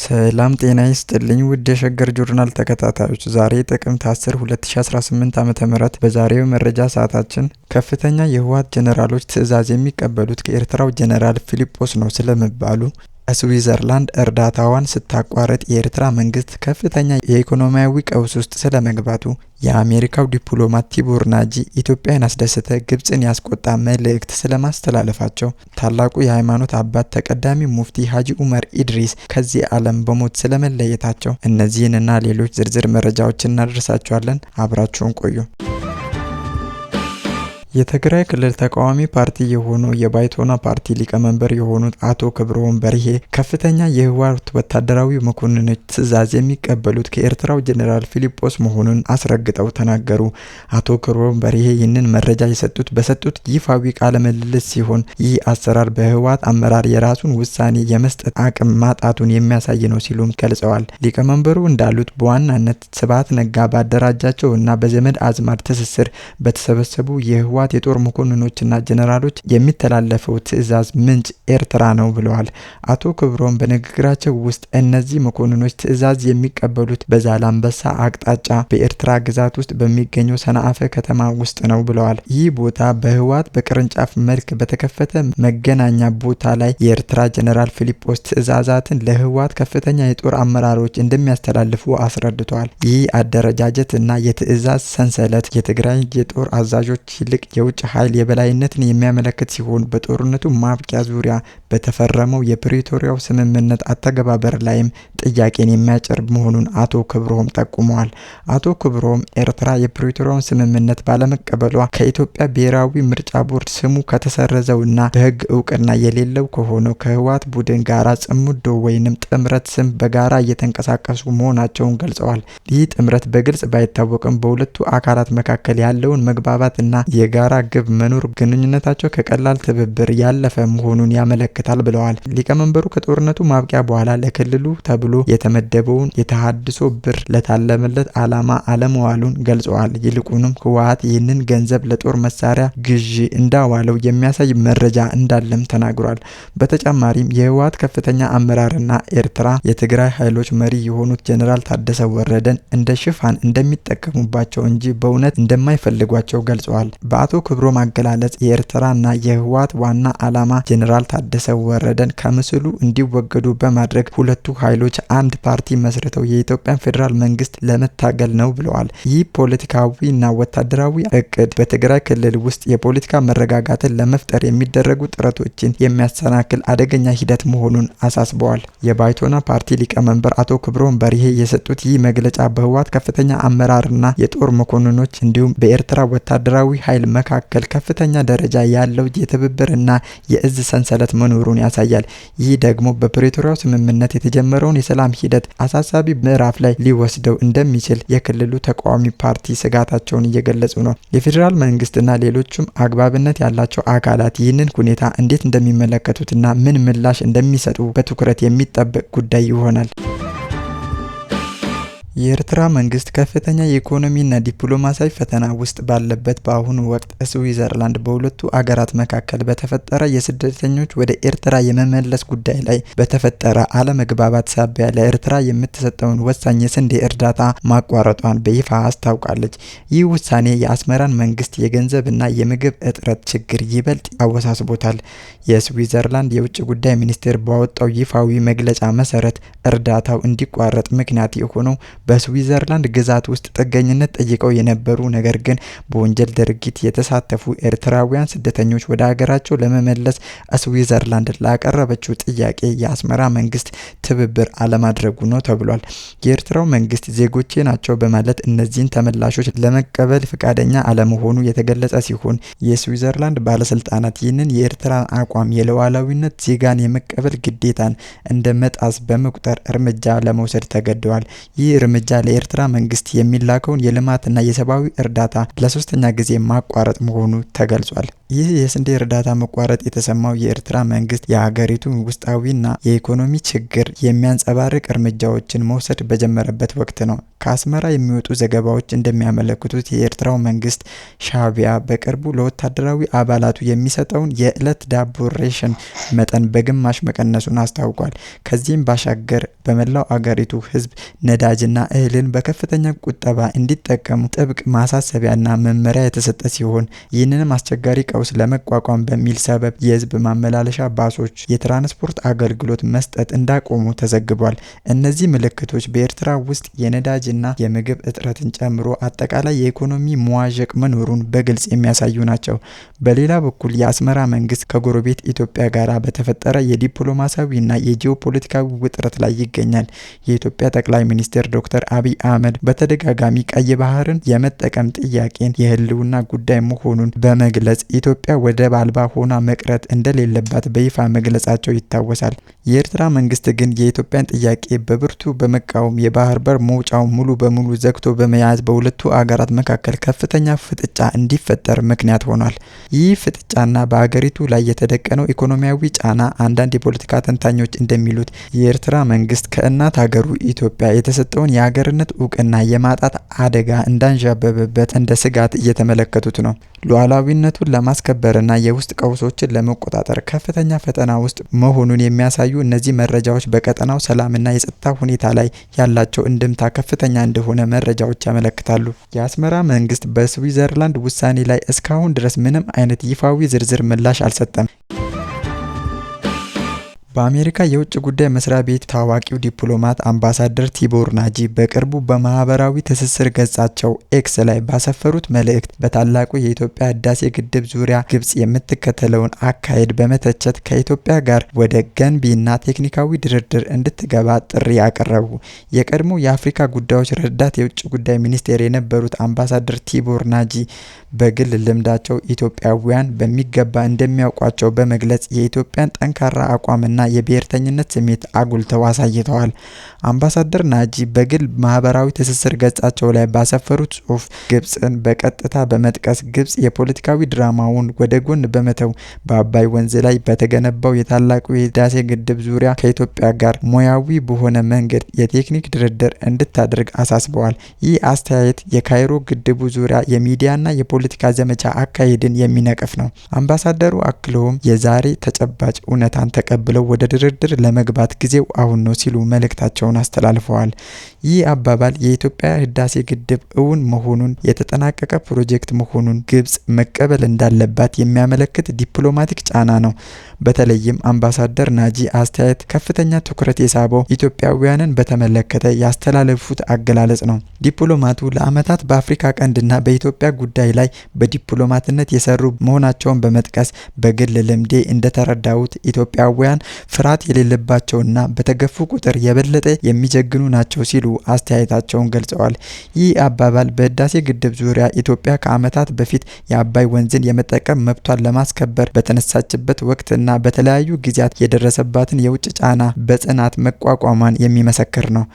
ሰላም ጤና ይስጥልኝ ውድ የሸገር ጆርናል ተከታታዮች፣ ዛሬ ጥቅምት 10 2018 ዓ.ም በዛሬው መረጃ ሰዓታችን ከፍተኛ የህወሓት ጀነራሎች ትዕዛዝ የሚቀበሉት ከኤርትራው ጀነራል ፊሊጶስ ነው ስለመባሉ፣ ስዊዘርላንድ እርዳታዋን ስታቋርጥ የኤርትራ መንግስት ከፍተኛ የኢኮኖሚያዊ ቀውስ ውስጥ ስለመግባቱ፣ የአሜሪካው ዲፕሎማት ቲቦር ናጂ ኢትዮጵያን ያስደሰተ ግብጽን ያስቆጣ መልእክት ስለማስተላለፋቸው፣ ታላቁ የሃይማኖት አባት ተቀዳሚ ሙፍቲ ሀጂ ኡመር ኢድሪስ ከዚህ ዓለም በሞት ስለመለየታቸው፣ እነዚህንና ሌሎች ዝርዝር መረጃዎችን እናደርሳችኋለን። አብራችሁን ቆዩ። የትግራይ ክልል ተቃዋሚ ፓርቲ የሆነው የባይቶና ፓርቲ ሊቀመንበር የሆኑት አቶ ክብሮም በርሄ ከፍተኛ የህወሓት ወታደራዊ መኮንኖች ትዕዛዝ የሚቀበሉት ከኤርትራው ጀነራል ፊሊጶስ መሆኑን አስረግጠው ተናገሩ። አቶ ክብሮም በርሄ ይህንን መረጃ በሰጡት ይፋዊ ቃለ ምልልስ ሲሆን፣ ይህ አሰራር በህወሓት አመራር የራሱን ውሳኔ የመስጠት አቅም ማጣቱን የሚያሳይ ነው ሲሉም ገልጸዋል። ሊቀመንበሩ እንዳሉት በዋናነት ስብሃት ነጋ ባደራጃቸው እና በዘመድ አዝማድ ትስስር በተሰበሰቡ የህወሓት የጦር መኮንኖችና ጀነራሎች የሚተላለፈው ትዕዛዝ ምንጭ ኤርትራ ነው ብለዋል። አቶ ክብሮም በንግግራቸው ውስጥ እነዚህ መኮንኖች ትዕዛዝ የሚቀበሉት በዛላምበሳ አቅጣጫ በኤርትራ ግዛት ውስጥ በሚገኘው ሰንዓፈ ከተማ ውስጥ ነው ብለዋል። ይህ ቦታ በህወሓት በቅርንጫፍ መልክ በተከፈተ መገናኛ ቦታ ላይ የኤርትራ ጀነራል ፊሊጶስ ትዕዛዛትን ለህወሓት ከፍተኛ የጦር አመራሮች እንደሚያስተላልፉ አስረድተዋል። ይህ አደረጃጀት እና የትዕዛዝ ሰንሰለት የትግራይ የጦር አዛዦች ይልቅ የውጭ ኃይል የበላይነትን የሚያመለክት ሲሆን፣ በጦርነቱ ማብቂያ ዙሪያ በተፈረመው የፕሪቶሪያው ስምምነት አተገባበር ላይም ጥያቄን የሚያቀርብ መሆኑን አቶ ክብሮም ጠቁመዋል። አቶ ክብሮም ኤርትራ የፕሪቶሪያውን ስምምነት ባለመቀበሏ ከኢትዮጵያ ብሔራዊ ምርጫ ቦርድ ስሙ ከተሰረዘውና በህግ እውቅና የሌለው ከሆነው ከህወሓት ቡድን ጋራ ጽምዶ ወይንም ጥምረት ስም በጋራ እየተንቀሳቀሱ መሆናቸውን ገልጸዋል። ይህ ጥምረት በግልጽ ባይታወቅም በሁለቱ አካላት መካከል ያለውን መግባባትና የጋራ ግብ መኖር ግንኙነታቸው ከቀላል ትብብር ያለፈ መሆኑን ያመለክታል ብለዋል። ሊቀመንበሩ ከጦርነቱ ማብቂያ በኋላ ለክልሉ ተብሎ የተመደበውን የተሃድሶ ብር ለታለመለት ዓላማ አለመዋሉን ገልጸዋል። ይልቁንም ህወሓት ይህንን ገንዘብ ለጦር መሳሪያ ግዢ እንዳዋለው የሚያሳይ መረጃ እንዳለም ተናግሯል። በተጨማሪም የህወሓት ከፍተኛ አመራርና ኤርትራ የትግራይ ኃይሎች መሪ የሆኑት ጀነራል ታደሰ ወረደን እንደ ሽፋን እንደሚጠቀሙባቸው እንጂ በእውነት እንደማይፈልጓቸው ገልጸዋል። በአቶ ክብሮም አገላለጽ የኤርትራና የህወሓት ዋና ዓላማ ጀነራል ታደሰ ወረደን ከምስሉ እንዲወገዱ በማድረግ ሁለቱ ኃይሎች አንድ ፓርቲ መስርተው የኢትዮጵያን ፌዴራል መንግስት ለመታገል ነው ብለዋል። ይህ ፖለቲካዊና ወታደራዊ እቅድ በትግራይ ክልል ውስጥ የፖለቲካ መረጋጋትን ለመፍጠር የሚደረጉ ጥረቶችን የሚያሰናክል አደገኛ ሂደት መሆኑን አሳስበዋል። የባይቶና ፓርቲ ሊቀመንበር አቶ ክብሮም በርሄ የሰጡት ይህ መግለጫ በህወሓት ከፍተኛ አመራርና የጦር መኮንኖች እንዲሁም በኤርትራ ወታደራዊ ኃይል መካከል ከፍተኛ ደረጃ ያለው የትብብርና የእዝ ሰንሰለት መኖሩን ያሳያል። ይህ ደግሞ በፕሪቶሪያው ስምምነት የተጀመረውን የሰላም ሂደት አሳሳቢ ምዕራፍ ላይ ሊወስደው እንደሚችል የክልሉ ተቃዋሚ ፓርቲ ስጋታቸውን እየገለጹ ነው። የፌዴራል መንግስትና ሌሎችም አግባብነት ያላቸው አካላት ይህንን ሁኔታ እንዴት እንደሚመለከቱትና ምን ምላሽ እንደሚሰጡ በትኩረት የሚጠበቅ ጉዳይ ይሆናል። የኤርትራ መንግስት ከፍተኛ የኢኮኖሚና ዲፕሎማሲያዊ ፈተና ውስጥ ባለበት በአሁኑ ወቅት ስዊዘርላንድ በሁለቱ አገራት መካከል በተፈጠረ የስደተኞች ወደ ኤርትራ የመመለስ ጉዳይ ላይ በተፈጠረ አለመግባባት ሳቢያ ለኤርትራ የምትሰጠውን ወሳኝ የስንዴ እርዳታ ማቋረጧን በይፋ አስታውቃለች። ይህ ውሳኔ የአስመራን መንግስት የገንዘብና የምግብ እጥረት ችግር ይበልጥ አወሳስቦታል። የስዊዘርላንድ የውጭ ጉዳይ ሚኒስቴር ባወጣው ይፋዊ መግለጫ መሰረት እርዳታው እንዲቋረጥ ምክንያት የሆነው በስዊዘርላንድ ግዛት ውስጥ ጥገኝነት ጠይቀው የነበሩ ነገር ግን በወንጀል ድርጊት የተሳተፉ ኤርትራውያን ስደተኞች ወደ ሀገራቸው ለመመለስ ስዊዘርላንድ ላቀረበችው ጥያቄ የአስመራ መንግስት ትብብር አለማድረጉ ነው ተብሏል። የኤርትራው መንግስት ዜጎቼ ናቸው በማለት እነዚህን ተመላሾች ለመቀበል ፈቃደኛ አለመሆኑ የተገለጸ ሲሆን፣ የስዊዘርላንድ ባለስልጣናት ይህንን የኤርትራ አቋም የሉዓላዊነት ዜጋን የመቀበል ግዴታን እንደ መጣስ በመቁጠር እርምጃ ለመውሰድ ተገደዋል። ይህ እርምጃ ለኤርትራ መንግስት የሚላከውን የልማትና የሰብአዊ እርዳታ ለሶስተኛ ጊዜ ማቋረጥ መሆኑ ተገልጿል። ይህ የስንዴ እርዳታ መቋረጥ የተሰማው የኤርትራ መንግስት የሀገሪቱን ውስጣዊና የኢኮኖሚ ችግር የሚያንጸባርቅ እርምጃዎችን መውሰድ በጀመረበት ወቅት ነው። ከአስመራ የሚወጡ ዘገባዎች እንደሚያመለክቱት የኤርትራው መንግስት ሻዕቢያ በቅርቡ ለወታደራዊ አባላቱ የሚሰጠውን የዕለት ዳቦ ሬሽን መጠን በግማሽ መቀነሱን አስታውቋል። ከዚህም ባሻገር በመላው አገሪቱ ህዝብ ነዳጅና እህልን በከፍተኛ ቁጠባ እንዲጠቀሙ ጥብቅ ማሳሰቢያና መመሪያ የተሰጠ ሲሆን ይህንንም አስቸጋሪ ቀውስ ለመቋቋም በሚል ሰበብ የህዝብ ማመላለሻ ባሶች የትራንስፖርት አገልግሎት መስጠት እንዳቆሙ ተዘግቧል። እነዚህ ምልክቶች በኤርትራ ውስጥ የነዳጅና የምግብ እጥረትን ጨምሮ አጠቃላይ የኢኮኖሚ መዋዠቅ መኖሩን በግልጽ የሚያሳዩ ናቸው። በሌላ በኩል የአስመራ መንግስት ከጎረቤት ኢትዮጵያ ጋር በተፈጠረ የዲፕሎማሲያዊና የጂኦፖለቲካዊ ውጥረት ላይ ይገኛል። የኢትዮጵያ ጠቅላይ ሚኒስትር ዶክተር አብይ አህመድ በተደጋጋሚ ቀይ ባህርን የመጠቀም ጥያቄን የህልውና ጉዳይ መሆኑን በመግለጽ ኢትዮጵያ ወደብ አልባ ሆና መቅረት እንደሌለባት በይፋ መግለጻቸው ይታወሳል። የኤርትራ መንግስት ግን የኢትዮጵያን ጥያቄ በብርቱ በመቃወም የባህር በር መውጫውን ሙሉ በሙሉ ዘግቶ በመያዝ በሁለቱ አገራት መካከል ከፍተኛ ፍጥጫ እንዲፈጠር ምክንያት ሆኗል። ይህ ፍጥጫና በአገሪቱ ላይ የተደቀነው ኢኮኖሚያዊ ጫና አንዳንድ የፖለቲካ ተንታኞች እንደሚሉት የኤርትራ መንግስት ከእናት ሀገሩ ኢትዮጵያ የተሰጠውን የሀገርነት እውቅና የማጣት አደጋ እንዳንዣበበበት እንደ ስጋት እየተመለከቱት ነው። ሉዓላዊነቱን ለማስከበርና የውስጥ ቀውሶችን ለመቆጣጠር ከፍተኛ ፈተና ውስጥ መሆኑን የሚያሳዩ እነዚህ መረጃዎች በቀጠናው ሰላምና የጸጥታ ሁኔታ ላይ ያላቸው እንድምታ ከፍተኛ እንደሆነ መረጃዎች ያመለክታሉ። የአስመራ መንግስት በስዊዘርላንድ ውሳኔ ላይ እስካሁን ድረስ ምንም አይነት ይፋዊ ዝርዝር ምላሽ አልሰጠም። በአሜሪካ የውጭ ጉዳይ መስሪያ ቤት ታዋቂው ዲፕሎማት አምባሳደር ቲቦር ናጂ በቅርቡ በማህበራዊ ትስስር ገጻቸው ኤክስ ላይ ባሰፈሩት መልእክት በታላቁ የኢትዮጵያ ህዳሴ ግድብ ዙሪያ ግብጽ የምትከተለውን አካሄድ በመተቸት ከኢትዮጵያ ጋር ወደ ገንቢና ቴክኒካዊ ድርድር እንድትገባ ጥሪ አቀረቡ። የቀድሞ የአፍሪካ ጉዳዮች ረዳት የውጭ ጉዳይ ሚኒስቴር የነበሩት አምባሳደር ቲቦር ናጂ በግል ልምዳቸው ኢትዮጵያውያን በሚገባ እንደሚያውቋቸው በመግለጽ የኢትዮጵያን ጠንካራ አቋምና የብሔርተኝነት ስሜት አጉልተው አሳይተዋል። አምባሳደር ናጂ በግል ማህበራዊ ትስስር ገጻቸው ላይ ባሰፈሩት ጽሑፍ ግብጽን በቀጥታ በመጥቀስ ግብጽ የፖለቲካዊ ድራማውን ወደ ጎን በመተው በአባይ ወንዝ ላይ በተገነባው የታላቁ የህዳሴ ግድብ ዙሪያ ከኢትዮጵያ ጋር ሙያዊ በሆነ መንገድ የቴክኒክ ድርድር እንድታደርግ አሳስበዋል። ይህ አስተያየት የካይሮ ግድቡ ዙሪያ የሚዲያና የፖለቲካ ዘመቻ አካሄድን የሚነቅፍ ነው። አምባሳደሩ አክለውም የዛሬ ተጨባጭ እውነታን ተቀብለው ወደ ድርድር ለመግባት ጊዜው አሁን ነው ሲሉ መልእክታቸውን አስተላልፈዋል። ይህ አባባል የኢትዮጵያ ህዳሴ ግድብ እውን መሆኑን የተጠናቀቀ ፕሮጀክት መሆኑን ግብጽ መቀበል እንዳለባት የሚያመለክት ዲፕሎማቲክ ጫና ነው። በተለይም አምባሳደር ናጂ አስተያየት ከፍተኛ ትኩረት የሳበው ኢትዮጵያውያንን በተመለከተ ያስተላለፉት አገላለጽ ነው። ዲፕሎማቱ ለዓመታት በአፍሪካ ቀንድና በኢትዮጵያ ጉዳይ ላይ በዲፕሎማትነት የሰሩ መሆናቸውን በመጥቀስ በግል ልምዴ እንደተረዳሁት ኢትዮጵያውያን ፍርሃት የሌለባቸውና በተገፉ ቁጥር የበለጠ የሚጀግኑ ናቸው ሲሉ አስተያየታቸውን ገልጸዋል። ይህ አባባል በህዳሴ ግድብ ዙሪያ ኢትዮጵያ ከዓመታት በፊት የአባይ ወንዝን የመጠቀም መብቷን ለማስከበር በተነሳችበት ወቅትና በተለያዩ ጊዜያት የደረሰባትን የውጭ ጫና በጽናት መቋቋሟን የሚመሰክር ነው።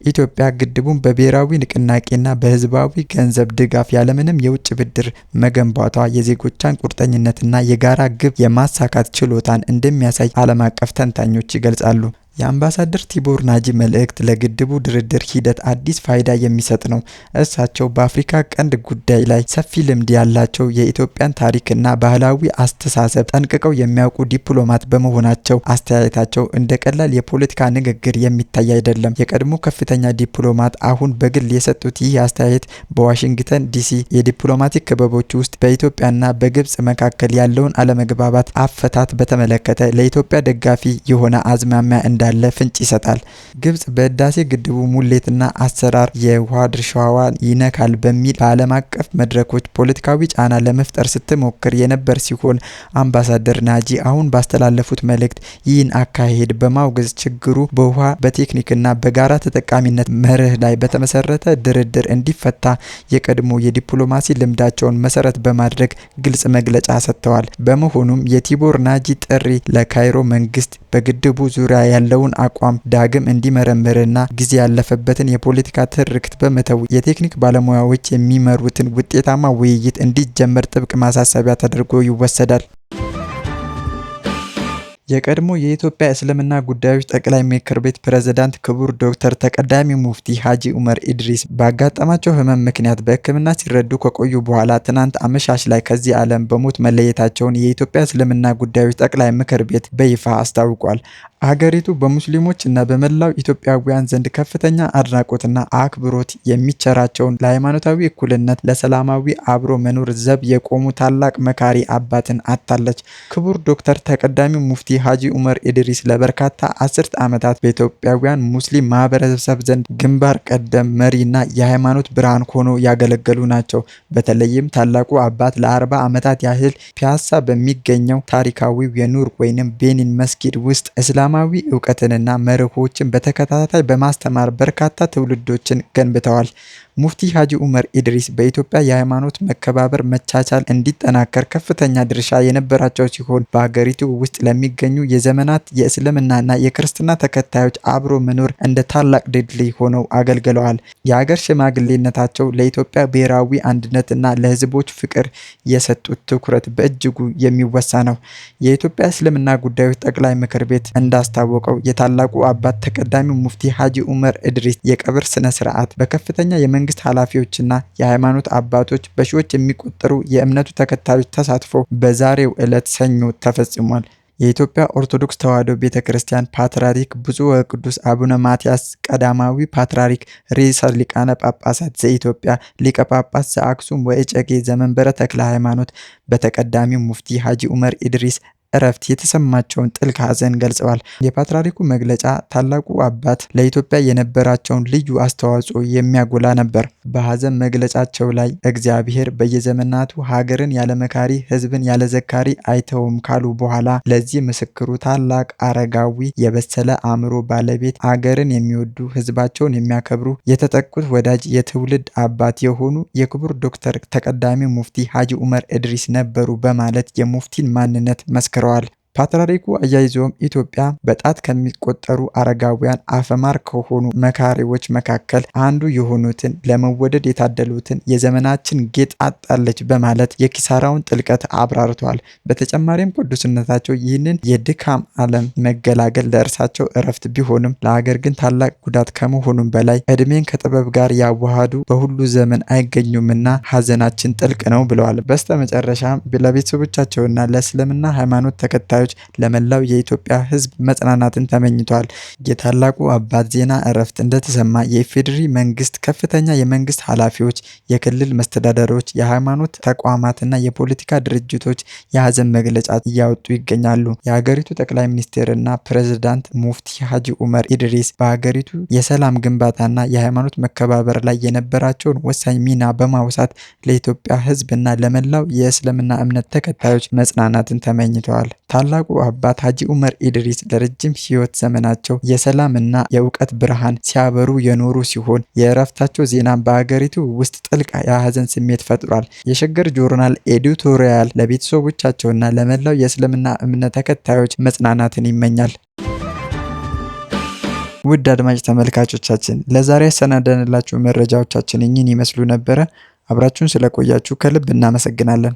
ኢትዮጵያ ግድቡን በብሔራዊ ንቅናቄና በህዝባዊ ገንዘብ ድጋፍ ያለምንም የውጭ ብድር መገንባቷ የዜጎቿን ቁርጠኝነትና የጋራ ግብ የማሳካት ችሎታን እንደሚያሳይ ዓለም አቀፍ ተንታኞች ይገልጻሉ። የአምባሳደር ቲቦር ናጂ መልእክት ለግድቡ ድርድር ሂደት አዲስ ፋይዳ የሚሰጥ ነው። እሳቸው በአፍሪካ ቀንድ ጉዳይ ላይ ሰፊ ልምድ ያላቸው የኢትዮጵያን ታሪክና ባህላዊ አስተሳሰብ ጠንቅቀው የሚያውቁ ዲፕሎማት በመሆናቸው አስተያየታቸው እንደ ቀላል የፖለቲካ ንግግር የሚታይ አይደለም። የቀድሞ ከፍተኛ ዲፕሎማት አሁን በግል የሰጡት ይህ አስተያየት በዋሽንግተን ዲሲ የዲፕሎማቲክ ክበቦች ውስጥ በኢትዮጵያና በግብጽ መካከል ያለውን አለመግባባት አፈታት በተመለከተ ለኢትዮጵያ ደጋፊ የሆነ አዝማሚያ እንዳለ ፍንጭ ይሰጣል። ግብጽ በህዳሴ ግድቡ ሙሌትና አሰራር የውሃ ድርሻዋን ይነካል በሚል በዓለም አቀፍ መድረኮች ፖለቲካዊ ጫና ለመፍጠር ስትሞክር የነበር ሲሆን አምባሳደር ናጂ አሁን ባስተላለፉት መልእክት ይህን አካሄድ በማውገዝ ችግሩ በውሃ በቴክኒክና በጋራ ተጠቃሚነት መርህ ላይ በተመሰረተ ድርድር እንዲፈታ የቀድሞ የዲፕሎማሲ ልምዳቸውን መሰረት በማድረግ ግልጽ መግለጫ ሰጥተዋል። በመሆኑም የቲቦር ናጂ ጥሪ ለካይሮ መንግስት በግድቡ ዙሪያ ያለው ያለውን አቋም ዳግም እንዲመረምርና ጊዜ ያለፈበትን የፖለቲካ ትርክት በመተው የቴክኒክ ባለሙያዎች የሚመሩትን ውጤታማ ውይይት እንዲጀመር ጥብቅ ማሳሰቢያ ተደርጎ ይወሰዳል። የቀድሞ የኢትዮጵያ እስልምና ጉዳዮች ጠቅላይ ምክር ቤት ፕሬዝዳንት ክቡር ዶክተር ተቀዳሚ ሙፍቲ ሀጂ ኡመር ኢድሪስ ባጋጠማቸው ሕመም ምክንያት በሕክምና ሲረዱ ከቆዩ በኋላ ትናንት አመሻሽ ላይ ከዚህ ዓለም በሞት መለየታቸውን የኢትዮጵያ እስልምና ጉዳዮች ጠቅላይ ምክር ቤት በይፋ አስታውቋል። ሀገሪቱ በሙስሊሞች እና በመላው ኢትዮጵያውያን ዘንድ ከፍተኛ አድናቆትና አክብሮት የሚቸራቸውን ለሃይማኖታዊ እኩልነት፣ ለሰላማዊ አብሮ መኖር ዘብ የቆሙ ታላቅ መካሪ አባትን አጥታለች። ክቡር ዶክተር ተቀዳሚ ሙፍቲ ሀጂ ኡመር ኢድሪስ ለበርካታ አስርት ዓመታት በኢትዮጵያውያን ሙስሊም ማህበረሰብ ዘንድ ግንባር ቀደም መሪና የሃይማኖት ብርሃን ሆነው ያገለገሉ ናቸው። በተለይም ታላቁ አባት ለ40 ዓመታት ያህል ፒያሳ በሚገኘው ታሪካዊው የኑር ወይንም ቤኒን መስጊድ ውስጥ እስላማዊ እውቀትንና መርሆችን በተከታታይ በማስተማር በርካታ ትውልዶችን ገንብተዋል። ሙፍቲ ሀጂ ኡመር ኢድሪስ በኢትዮጵያ የሃይማኖት መከባበር፣ መቻቻል እንዲጠናከር ከፍተኛ ድርሻ የነበራቸው ሲሆን በሀገሪቱ ውስጥ ለሚገኙ የዘመናት የእስልምናና የክርስትና ተከታዮች አብሮ መኖር እንደ ታላቅ ድልድይ ሆነው አገልግለዋል። የሀገር ሽማግሌነታቸው ለኢትዮጵያ ብሔራዊ አንድነትና ለሕዝቦች ፍቅር የሰጡት ትኩረት በእጅጉ የሚወሳ ነው። የኢትዮጵያ እስልምና ጉዳዮች ጠቅላይ ምክር ቤት እንዳስታወቀው የታላቁ አባት ተቀዳሚ ሙፍቲ ሀጂ ኡመር ኢድሪስ የቀብር ስነ ስርዓት በከፍተኛ የመንግስት ኃላፊዎችና የሃይማኖት አባቶች በሺዎች የሚቆጠሩ የእምነቱ ተከታዮች ተሳትፎ በዛሬው ዕለት ሰኞ ተፈጽሟል። የኢትዮጵያ ኦርቶዶክስ ተዋሕዶ ቤተ ክርስቲያን ፓትርያርክ ብፁዕ ወቅዱስ አቡነ ማትያስ ቀዳማዊ ፓትርያርክ ርዕሰ ሊቃነ ጳጳሳት ዘኢትዮጵያ ሊቀ ጳጳስ ዘአክሱም ወእጨጌ ዘመንበረ ተክለ ሃይማኖት በተቀዳሚ ሙፍቲ ሀጂ ኡመር ኢድሪስ እረፍት የተሰማቸውን ጥልቅ ሐዘን ገልጸዋል። የፓትርያርኩ መግለጫ ታላቁ አባት ለኢትዮጵያ የነበራቸውን ልዩ አስተዋጽኦ የሚያጎላ ነበር። በሐዘን መግለጫቸው ላይ እግዚአብሔር በየዘመናቱ ሀገርን ያለ መካሪ፣ ሕዝብን ያለ ዘካሪ አይተውም ካሉ በኋላ ለዚህ ምስክሩ ታላቅ አረጋዊ፣ የበሰለ አእምሮ ባለቤት፣ አገርን የሚወዱ፣ ሕዝባቸውን የሚያከብሩ፣ የተጠቁት ወዳጅ፣ የትውልድ አባት የሆኑ የክቡር ዶክተር ተቀዳሚ ሙፍቲ ሀጂ ኡመር ኢድሪስ ነበሩ በማለት የሙፍቲን ማንነት መስክረዋል። ፓትርያርኩ አያይዘውም ኢትዮጵያ በጣት ከሚቆጠሩ አረጋውያን አፈማር ከሆኑ መካሪዎች መካከል አንዱ የሆኑትን ለመወደድ የታደሉትን የዘመናችን ጌጥ አጣለች በማለት የኪሳራውን ጥልቀት አብራርተዋል። በተጨማሪም ቅዱስነታቸው ይህንን የድካም ዓለም መገላገል ለእርሳቸው እረፍት ቢሆንም ለሀገር ግን ታላቅ ጉዳት ከመሆኑም በላይ እድሜን ከጥበብ ጋር ያዋሃዱ በሁሉ ዘመን አይገኙምና ሀዘናችን ጥልቅ ነው ብለዋል። በስተመጨረሻም ለቤተሰቦቻቸውና ለእስልምና ሃይማኖት ተከታዮች ለመላው የኢትዮጵያ ሕዝብ መጽናናትን ተመኝቷል። የታላቁ አባት ዜና እረፍት እንደተሰማ የኢፌዴሪ መንግስት ከፍተኛ የመንግስት ኃላፊዎች፣ የክልል መስተዳደሮች፣ የሃይማኖት ተቋማትና የፖለቲካ ድርጅቶች የሀዘን መግለጫ እያወጡ ይገኛሉ። የሀገሪቱ ጠቅላይ ሚኒስትርና ፕሬዝዳንት ሙፍቲ ሀጂ ኡመር ኢድሪስ በሀገሪቱ የሰላም ግንባታና የሃይማኖት መከባበር ላይ የነበራቸውን ወሳኝ ሚና በማውሳት ለኢትዮጵያ ሕዝብና ለመላው የእስልምና እምነት ተከታዮች መጽናናትን ተመኝተዋል። ታላቁ አባት ሀጂ ኡመር ኢድሪስ ለረጅም ህይወት ዘመናቸው የሰላምና የእውቀት ብርሃን ሲያበሩ የኖሩ ሲሆን የእረፍታቸው ዜና በሀገሪቱ ውስጥ ጥልቅ የሀዘን ስሜት ፈጥሯል። የሸገር ጆርናል ኤዲቶሪያል ለቤተሰቦቻቸውና ለመላው የእስልምና እምነት ተከታዮች መጽናናትን ይመኛል። ውድ አድማጭ ተመልካቾቻችን ለዛሬ ያሰናዳንላችሁ መረጃዎቻችን እኚህን ይመስሉ ነበረ። አብራችሁን ስለቆያችሁ ከልብ እናመሰግናለን።